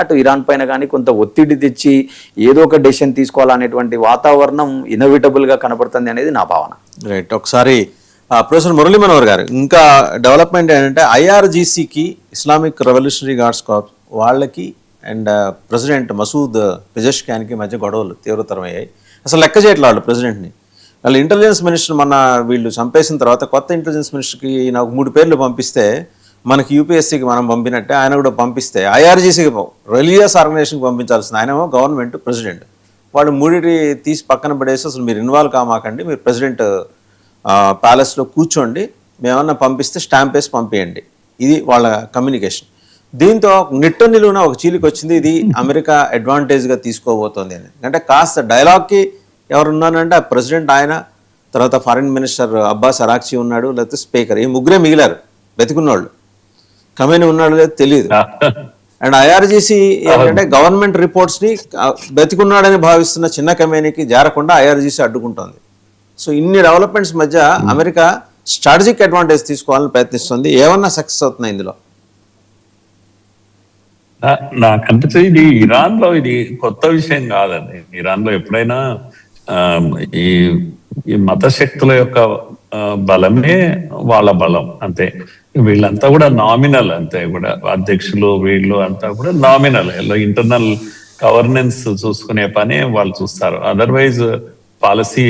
అటు ఇరాన్ పైన కానీ కొంత ఒత్తిడి తెచ్చి ఏదో ఒక డెసిషన్ తీసుకోవాలనేటువంటి వాతావరణం ఇన్నోవేటబుల్గా కనబడుతుంది అనేది నా భావన. రైట్. ఒకసారి ప్రొఫెసర్ మురళీ మనోహర్ గారు, ఇంకా డెవలప్మెంట్ ఏంటంటే ఐఆర్జీసీకి ఇస్లామిక్ రెవల్యూషనరీ గార్డ్స్ కార్ప్స్ వాళ్ళకి అండ్ ప్రెసిడెంట్ మసూద్ పెజెష్కియాన్కి మధ్య గొడవలు తీవ్రతరమయ్యాయి. అసలు లెక్క చేయట్లేదు వాళ్ళు ప్రెసిడెంట్ని. వాళ్ళు ఇంటెలిజెన్స్ మినిస్టర్ మన వీళ్ళు చంపేసిన తర్వాత కొత్త ఇంటెలిజెన్స్ మినిస్టర్కి నాకు 3 పేర్లు పంపిస్తే మనకి యూపీఎస్సీకి మనం పంపినట్టే ఆయన కూడా పంపిస్తే ఐఆర్జీసీకి రిలీజియస్ ఆర్గనైజేషన్కి పంపించాల్సింది ఆయనేమో గవర్నమెంట్ ప్రెసిడెంట్. వాళ్ళు 3 తీసి పక్కన పడేసి అసలు మీరు ఇన్వాల్వ్ కామాకండి, మీరు ప్రెసిడెంట్ ప్యాలెస్లో కూర్చోండి, మేమన్నా పంపిస్తే స్టాంప్ వేసి పంపించండి. ఇది వాళ్ళ కమ్యూనికేషన్. దీంతో నిట్ట నిలువున ఒక చీలికి వచ్చింది, ఇది అమెరికా అడ్వాంటేజ్గా తీసుకోబోతోంది అని. అంటే కాస్త డైలాగ్కి ఎవరున్నారంటే ఆ ప్రెసిడెంట్ ఆయన, తర్వాత ఫారిన్ మినిస్టర్ అబ్బాస్ అరాక్చి ఉన్నాడు, లేకపోతే స్పీకర్, ఈ 3 మిగిలారు బతికున్నోళ్ళు. కమేని ఉన్నాడు లేదు తెలియదు. అండ్ ఐఆర్జీసీ ఏంటంటే గవర్నమెంట్ రిపోర్ట్స్ని బతికున్నాడని భావిస్తున్న చిన్న కమేనికి జారకుండా ఐఆర్జీసీ అడ్డుకుంటోంది. సో ఇన్ని డెవలప్మెంట్స్ మధ్య అమెరికా స్ట్రాటజిక్ అడ్వాంటేజ్ తీసుకోవాలని ప్రయత్నిస్తుంది. ఏమన్నా సక్సెస్ అవుతున్నాయి ఇందులో? నాకు అనిపిస్తుంది ఇది ఇరాన్ లో ఇది కొత్త విషయం కాదండి. ఇరాన్ లో ఎప్పుడైనా ఈ మత శక్తుల యొక్క బలమే వాళ్ళ బలం అంతే. వీళ్ళంతా కూడా నామినల్ అంతే, కూడా అధ్యక్షులు వీళ్ళు అంతా కూడా నామినల్. ఇంటర్నల్ గవర్నెన్స్ చూసుకునే పని వాళ్ళు చూస్తారు. అదర్వైజ్ పాలసీ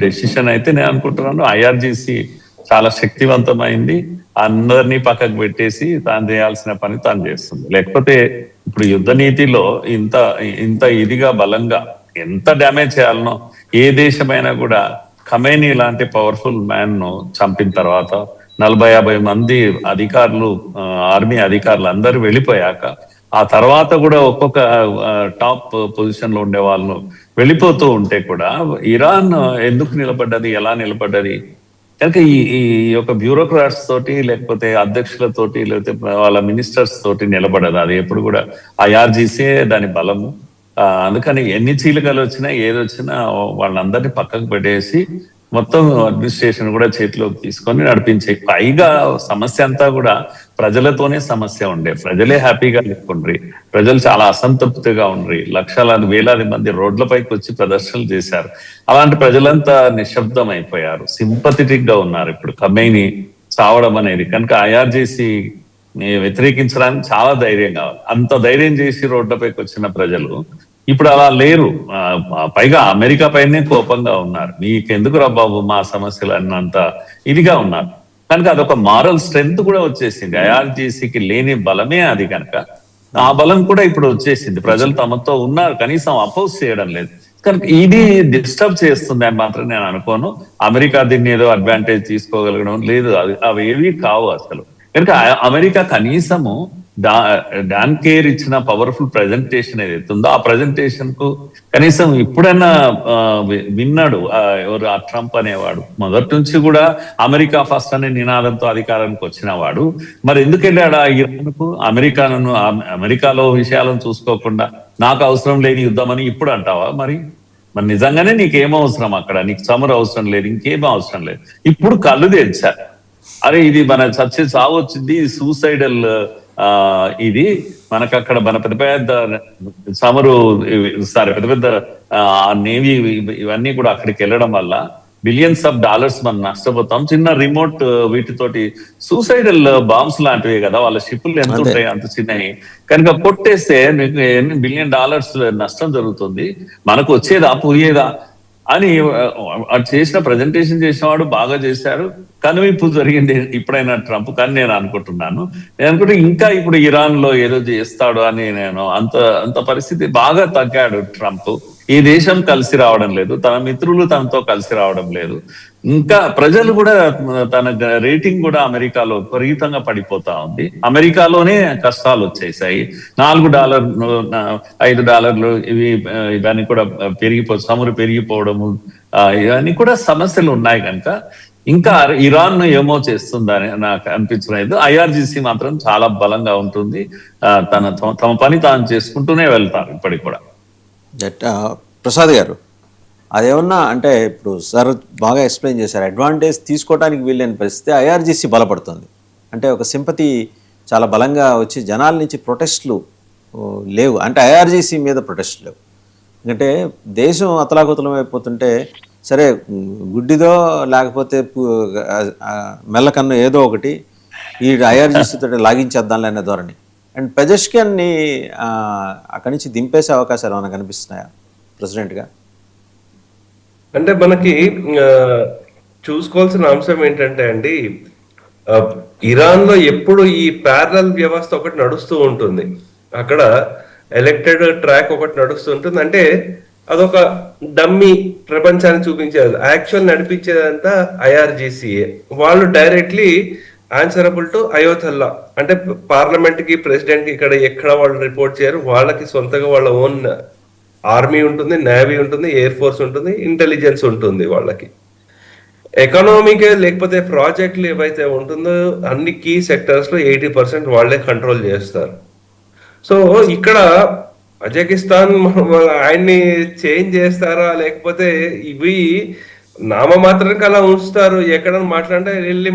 డెసిషన్ అయితే నేను అనుకుంటున్నాను ఐఆర్జీసీ చాలా శక్తివంతమైంది. అందరినీ పక్కకు పెట్టేసి తాను చేయాల్సిన పని తాను చేస్తుంది. లేకపోతే ఇప్పుడు యుద్ధ నీతిలో ఇంత ఇదిగా బలంగా ఎంత డ్యామేజ్ చేయాలనో ఏ దేశమైనా కూడా ఖమేనీ లాంటి పవర్ఫుల్ మ్యాన్ ను చంపిన తర్వాత 40-50 మంది అధికారులు, ఆర్మీ అధికారులు అందరూ వెళ్ళిపోయాక ఆ తర్వాత కూడా ఒక్కొక్క టాప్ పొజిషన్ లో ఉండే వాళ్ళు వెళ్ళిపోతూ ఉంటే కూడా ఇరాన్ ఎందుకు నిలబడ్డది, ఎలా నిలబడ్డది? కనుక ఈ యొక్క బ్యూరోక్రాట్స్ తోటి లేకపోతే అధ్యక్షులతోటి లేకపోతే వాళ్ళ మినిస్టర్స్ తోటి నిలబడదు. అది ఎప్పుడు కూడా ఐఆర్జీసీ దాని బలము. అందుకని ఎన్ని చీలికలు వచ్చినా ఏదొచ్చినా వాళ్ళందరినీ పక్కకు పెట్టేసి మొత్తం అడ్మినిస్ట్రేషన్ కూడా చేతిలోకి తీసుకొని నడిపించే. పైగా సమస్య అంతా కూడా ప్రజలతోనే సమస్య ఉండే. ప్రజలే హ్యాపీగా లేకుండ్రి, ప్రజలు చాలా అసంతృప్తిగా ఉండ్రి. లక్షలాది వేలాది మంది రోడ్లపైకి వచ్చి ప్రదర్శనలు చేశారు. అలాంటి ప్రజలంతా నిశ్శబ్దం అయిపోయారు, సింపథెటిక్ గా ఉన్నారు ఇప్పుడు ఖమేనీ చావడం అనేది. కనుక ఐఆర్జీసీ వ్యతిరేకించడానికి చాలా ధైర్యం కావాలి. అంత ధైర్యం చేసి రోడ్లపైకి వచ్చిన ప్రజలు ఇప్పుడు అలా లేరు. పైగా అమెరికా పైనే కోపంగా ఉన్నారు. నీకెందుకు రా బాబు మా సమస్యలు అన్నంత ఇదిగా ఉన్నారు. కనుక అదొక మారల్ స్ట్రెంగ్త్ కూడా వచ్చేసింది. ఐఆర్జీసీకి లేని బలమే అది. కనుక ఆ బలం కూడా ఇప్పుడు వచ్చేసింది. ప్రజలు తమతో ఉన్నారు, కనీసం అపోజ్ చేయడం లేదు. కనుక ఇది డిస్టర్బ్ చేస్తుంది అని మాత్రం నేను అనుకోను. అమెరికా దీన్ని ఏదో అడ్వాంటేజ్ తీసుకోగలగడం లేదు, అవి ఏవి కావు అసలు. కనుక అమెరికా కనీసము డాన్ కేర్ ఇచ్చిన పవర్ఫుల్ ప్రజెంటేషన్ ఏదైతే ఉందో ఆ ప్రజెంటేషన్ కు కనీసం ఇప్పుడైనా విన్నాడు. ఎవరు ఆ ట్రంప్ అనేవాడు మొదటి నుంచి కూడా అమెరికా ఫస్ట్ అనే నినాదంతో అధికారానికి వచ్చిన వాడు. మరి ఎందుకు వెళ్ళాడు ఆ ఇరాన్ కు? అమెరికాలో విషయాలను చూసుకోకుండా నాకు అవసరం లేని యుద్ధం అని ఇప్పుడు అంటావా? మరి నిజంగానే నీకేం అవసరం అక్కడ? నీకు చమురు అవసరం లేదు, ఇంకేం అవసరం లేదు. ఇప్పుడు కళ్ళు తెరిచారు. అరే ఇది మన చచ్చే చావు వచ్చింది, సూసైడల్ ఇది మనకు అక్కడ మన పెద్ద పెద్ద చమురు పెద్ద పెద్ద నేవీ ఇవన్నీ కూడా అక్కడికి వెళ్ళడం వల్ల బిలియన్స్ ఆఫ్ డాలర్స్ మనం నష్టపోతాం. చిన్న రిమోట్ వీటితోటి సూసైడల్ బాంబ్స్ లాంటివే కదా, వాళ్ళ షిప్పులు ఎంత ఉంటాయి అంత చిన్నవి. కనుక కొట్టేస్తే మీకు ఎన్ని $1 బిలియన్ నష్టం జరుగుతుంది, మనకు వచ్చేదా పోయేదా అని చేసిన ప్రజెంటేషన్ చేసిన వాడు బాగా చేశారు. కనువిప్పు జరిగింది ఇప్పుడైనా ట్రంప్. కానీ నేను అనుకుంటే ఇంకా ఇప్పుడు ఇరాన్ లో ఏదో చేస్తాడు అని అంత పరిస్థితి బాగా తగ్గాడు ట్రంప్. ఈ దేశం కలిసి రావడం లేదు, తన మిత్రులు తనతో కలిసి రావడం లేదు. ఇంకా ప్రజలు కూడా తన రేటింగ్ కూడా అమెరికాలో విపరీతంగా పడిపోతా ఉంది. అమెరికాలోనే కష్టాలు వచ్చేసాయి. $4, $5 ఇవన్నీ కూడా చమురు పెరిగిపోవడము, ఇవన్నీ కూడా సమస్యలు ఉన్నాయి. కనుక ఇంకా ఇరాన్ ఏమో చేస్తుందని నాకు అనిపించలేదు. ఐఆర్జీసీ మాత్రం చాలా బలంగా ఉంటుంది. తమ పని తాను చేసుకుంటూనే వెళ్తారు ఇప్పటికి కూడా. ప్రసాద్ గారు, అదేమన్నా అంటే ఇప్పుడు సార్ బాగా ఎక్స్ప్లెయిన్ చేశారు. అడ్వాంటేజ్ తీసుకోవడానికి వీళ్ళని పరిస్థితి ఐఆర్జీసీ బలపడుతుంది. అంటే ఒక సింపతి చాలా బలంగా వచ్చి జనాల నుంచి ప్రొటెస్ట్లు లేవు. అంటే ఐఆర్జీసీ మీద ప్రొటెస్ట్లు లేవు. ఎందుకంటే దేశం అతలాకుతలం అయిపోతుంటే సరే గుడ్డిదో లేకపోతే మెల్లకన్ను ఏదో ఒకటి ఈ ఐఆర్జీసీ తోటి లాగించేద్దాంలే అనే ధోరణి. అండ్ పెజెష్కియాన్ని అక్కడి నుంచి దింపేసే అవకాశాలు ఏమైనా కనిపిస్తున్నాయా ప్రెసిడెంట్గా? అంటే మనకి చూసుకోవాల్సిన అంశం ఏంటంటే అండి, ఇరాన్ లో ఎప్పుడు ఈ ప్యారలల్ వ్యవస్థ ఒకటి నడుస్తూ ఉంటుంది. అక్కడ ఎలక్టెడ్ ట్రాక్ ఒకటి నడుస్తూ ఉంటుంది. అంటే అదొక డమ్మీ ప్రపంచాన్ని చూపించేది. యాక్చువల్ నడిపించేదంతా ఐఆర్జీసీఏ. వాళ్ళు డైరెక్ట్లీ ఆన్సరబుల్ టు అయోథల్లా. అంటే పార్లమెంట్ కి, ప్రెసిడెంట్ కి ఎక్కడ వాళ్ళు రిపోర్ట్ చేయరు. వాళ్ళకి సొంతగా వాళ్ళ ఓన్ ఆర్మీ ఉంటుంది, నేవీ ఉంటుంది, ఎయిర్ ఫోర్స్ ఉంటుంది, ఇంటెలిజెన్స్ ఉంటుంది. వాళ్ళకి ఎకనామీకే లేకపోతే ప్రాజెక్టులు ఏవైతే ఉంటుందో అన్ని కీ సెక్టర్స్ లో 80% వాళ్ళే కంట్రోల్ చేస్తారు. సో ఇక్కడ కజకిస్తాన్ ఆయన్ని చేంజ్ చేస్తారా, లేకపోతే ఇవి నామమాత్రానికి అలా ఉంచుతారు. ఎక్కడ మాట్లాడితే వెళ్ళి